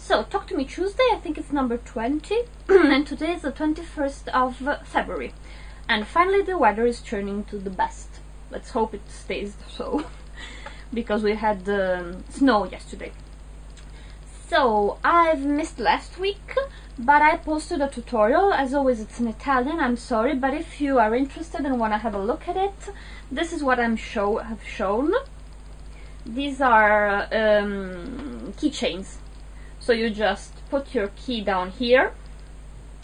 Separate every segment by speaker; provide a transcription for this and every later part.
Speaker 1: So, Talk to Me Tuesday, I think it's number 20, and today is the 21st of February. And finally the weather is turning to the best. Let's hope it stays so, because we had snow yesterday. So, I've missed last week, but I posted a tutorial. As always, it's in Italian, I'm sorry, but if you are interested and want to have a look at it, this is what have shown. These are keychains. So you just put your key down here,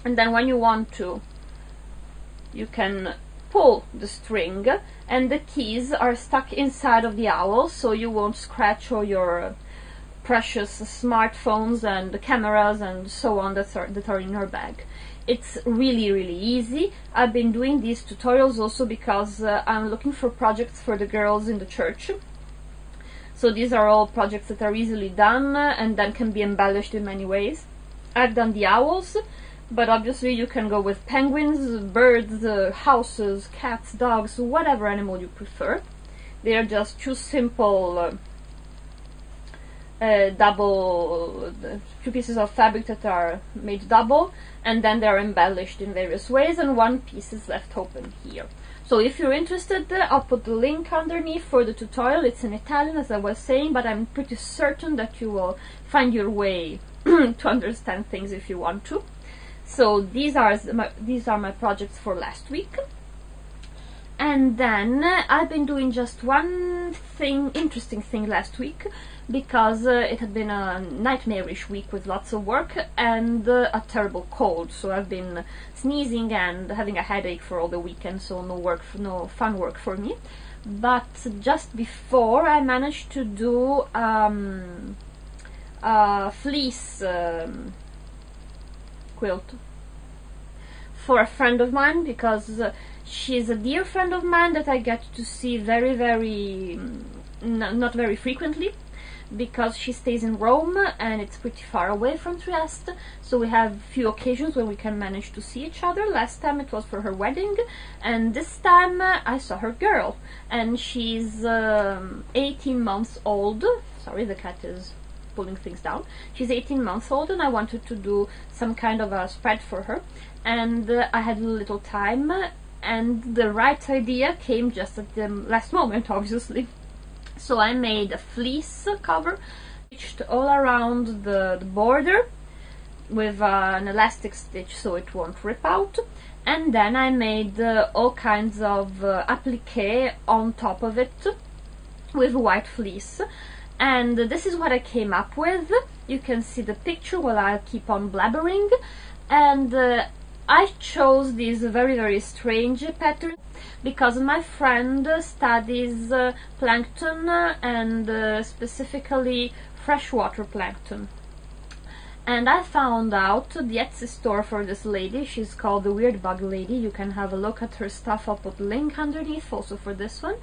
Speaker 1: and then when you want to, you can pull the string, and the keys are stuck inside of the owl, so you won't scratch all your precious smartphones and cameras and so on that are in your bag. It's really, really easy. I've been doing these tutorials also because I'm looking for projects for the girls in the church. So these are all projects that are easily done and then can be embellished in many ways. I've done the owls, but obviously you can go with penguins, birds, houses, cats, dogs, whatever animal you prefer. They are just two simple two pieces of fabric that are made double, and then they are embellished in various ways, and one piece is left open here. So if you're interested, I'll put the link underneath for the tutorial. It's in Italian, as I was saying, but I'm pretty certain that you will find your way to understand things if you want to. So these are my projects for last week. And then I've been doing just one interesting thing last week, because it had been a nightmarish week with lots of work and a terrible cold. So I've been sneezing and having a headache for all the weekend, so no fun work for me. But just before, I managed to do a fleece quilt for a friend of mine, because she's a dear friend of mine that I get to see not very frequently, because she stays in Rome and it's pretty far away from Trieste, so we have few occasions when we can manage to see each other. Last time it was for her wedding, and this time I saw her girl, and she's 18 months old. Sorry, the cat is pulling things down. She's 18 months old, and I wanted to do some kind of a spread for her, and I had little time, and the right idea came just at the last moment, obviously. So I made a fleece cover, stitched all around the border with an elastic stitch so it won't rip out, and then I made all kinds of applique on top of it with white fleece. And this is what I came up with. You can see the picture while I keep on blabbering. And I chose these very, very strange patterns because my friend studies plankton and specifically freshwater plankton. And I found out the Etsy store for this lady. She's called the Weird Bug Lady. You can have a look at her stuff. I'll put a link underneath also for this one.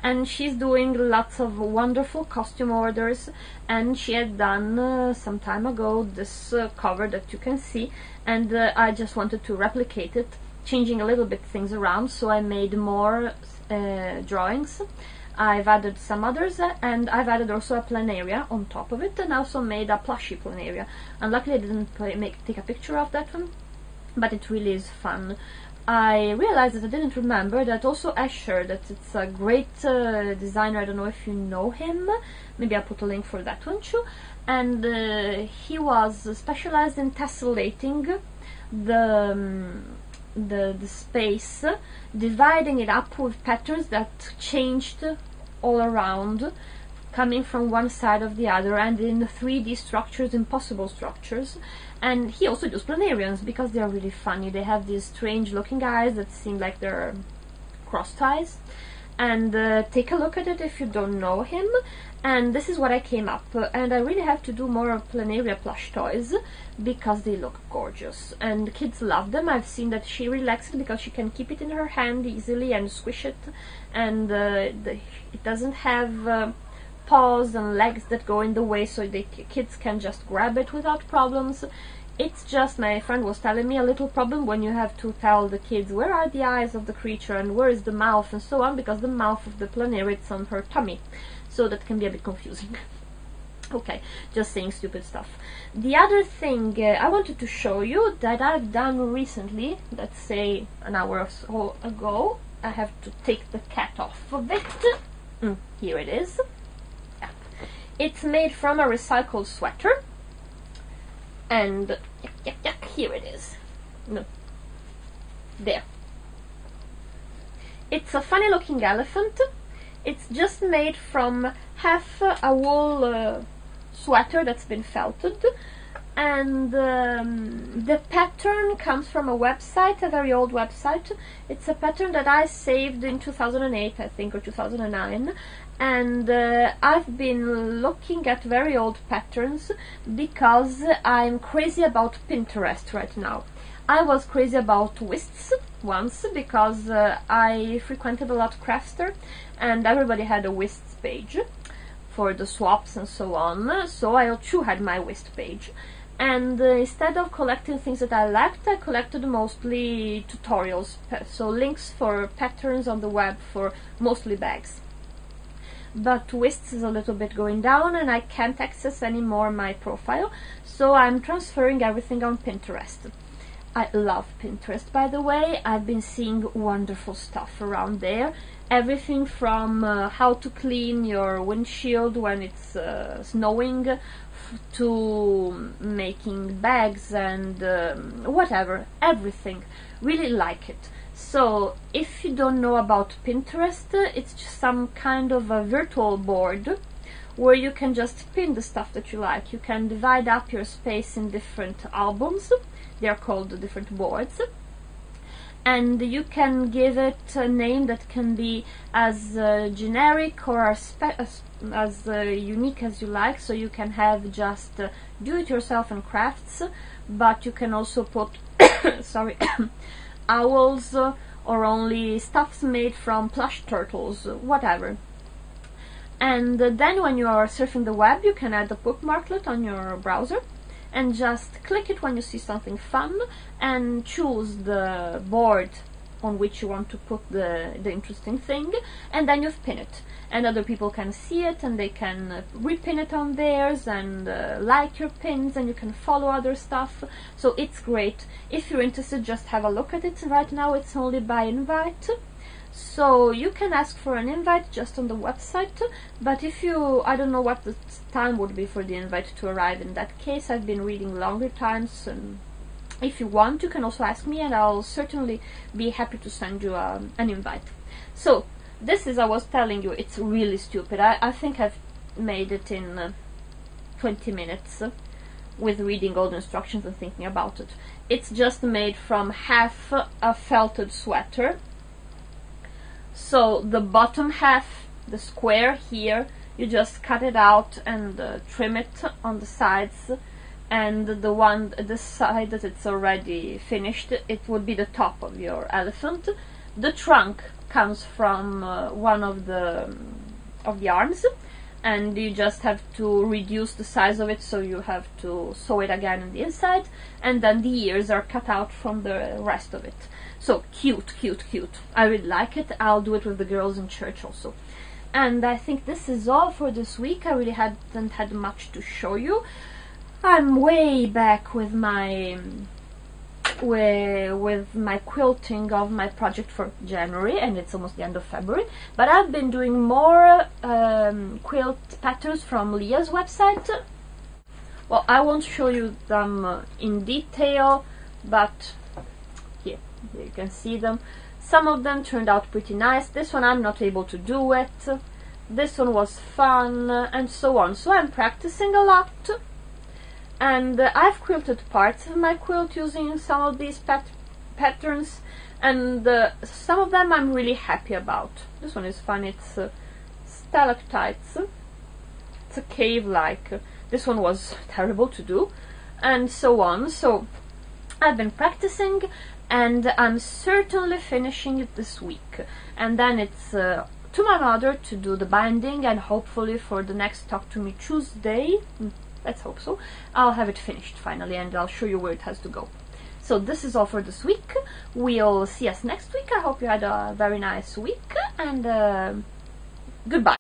Speaker 1: And she's doing lots of wonderful costume orders, and she had done some time ago this cover that you can see, and I just wanted to replicate it, changing a little bit things around. So I made more drawings. I've added some others, and I've added also a planaria on top of it, and also made a plushy planaria. And luckily I didn't take a picture of that one, but it really is fun. I realized that I didn't remember that also Escher, that it's a great designer. I don't know if you know him, maybe I'll put a link for that one too. And he was specialized in tessellating the space, dividing it up with patterns that changed all around, coming from one side of the other, and in 3D structures, impossible structures. And he also does planarians because they are really funny. They have these strange looking eyes that seem like they're crossed eyes. And take a look at it if you don't know him. And this is what I came up. And I really have to do more planaria plush toys because they look gorgeous. And the kids love them. I've seen that she really likes it because she can keep it in her hand easily and squish it. And it doesn't have paws and legs that go in the way, so the kids can just grab it without problems. It's just, my friend was telling me, a little problem when you have to tell the kids where are the eyes of the creature and where is the mouth and so on, because the mouth of the planaria is on her tummy, so that can be a bit confusing. Okay, just saying stupid stuff. The other thing I wanted to show you that I've done recently, let's say an hour or so ago. I have to take the cat off of it. Here it is. Yeah. It's made from a recycled sweater. And here it is. No. There. It's a funny looking elephant. It's just made from half a wool sweater that's been felted, and the pattern comes from a website, a very old website. It's a pattern that I saved in 2008, I think, or 2009, and I've been looking at very old patterns because I'm crazy about Pinterest right now. I was crazy about Wists once because I frequented a lot Craftster, and everybody had a Wists page for the swaps and so on, so I too had my Wist page. And instead of collecting things that I liked, I collected mostly tutorials, so links for patterns on the web for mostly bags. But Wists is a little bit going down and I can't access anymore my profile, so I'm transferring everything on Pinterest. I love Pinterest, by the way. I've been seeing wonderful stuff around there. Everything from how to clean your windshield when it's snowing, to making bags and whatever, everything. Really like it. So if you don't know about Pinterest, it's just some kind of a virtual board where you can just pin the stuff that you like. You can divide up your space in different albums. They are called different boards. And you can give it a name that can be as generic or as unique as you like. So you can have just do-it-yourself and crafts, but you can also put sorry, owls or only stuffs made from plush turtles, whatever. And then when you are surfing the web, you can add a bookmarklet on your browser and just click it when you see something fun and choose the board on which you want to put the interesting thing, and then you've pinned it. And other people can see it and they can repin it on theirs and like your pins, and you can follow other stuff. So it's great. If you're interested, just have a look at it. Right now it's only by invite. So you can ask for an invite just on the website, but if you, I don't know what the time would be for the invite to arrive. In that case, I've been reading longer times, and if you want, you can also ask me and I'll certainly be happy to send you an invite. So this is, I was telling you, it's really stupid. I think I've made it in 20 minutes with reading all the instructions and thinking about it. It's just made from half a felted sweater. So the bottom half, the square here, you just cut it out and trim it on the sides, and the side that it's already finished, it would be the top of your elephant. The trunk comes from one of the arms, and you just have to reduce the size of it, so you have to sew it again on the inside, and then the ears are cut out from the rest of it. So cute, cute, cute. I really like it. I'll do it with the girls in church also. And I think this is all for this week. I really hadn't had much to show you. I'm way back with my quilting of my project for January, and it's almost the end of February. But I've been doing more quilt patterns from Leah's website. Well, I won't show you them in detail, but here you can see them. Some of them turned out pretty nice. This one I'm not able to do it. This one was fun, and so on. So I'm practicing a lot. And I've quilted parts of my quilt using some of these patterns, and some of them I'm really happy about. This one is fun. It's stalactites. It's a cave-like. This one was terrible to do, and so on. So I've been practicing, and I'm certainly finishing it this week. And then it's to my mother to do the binding, and hopefully for the next Talk to Me Tuesday, let's hope so, I'll have it finished finally, and I'll show you where it has to go. So this is all for this week. We'll see us next week. I hope you had a very nice week, and goodbye.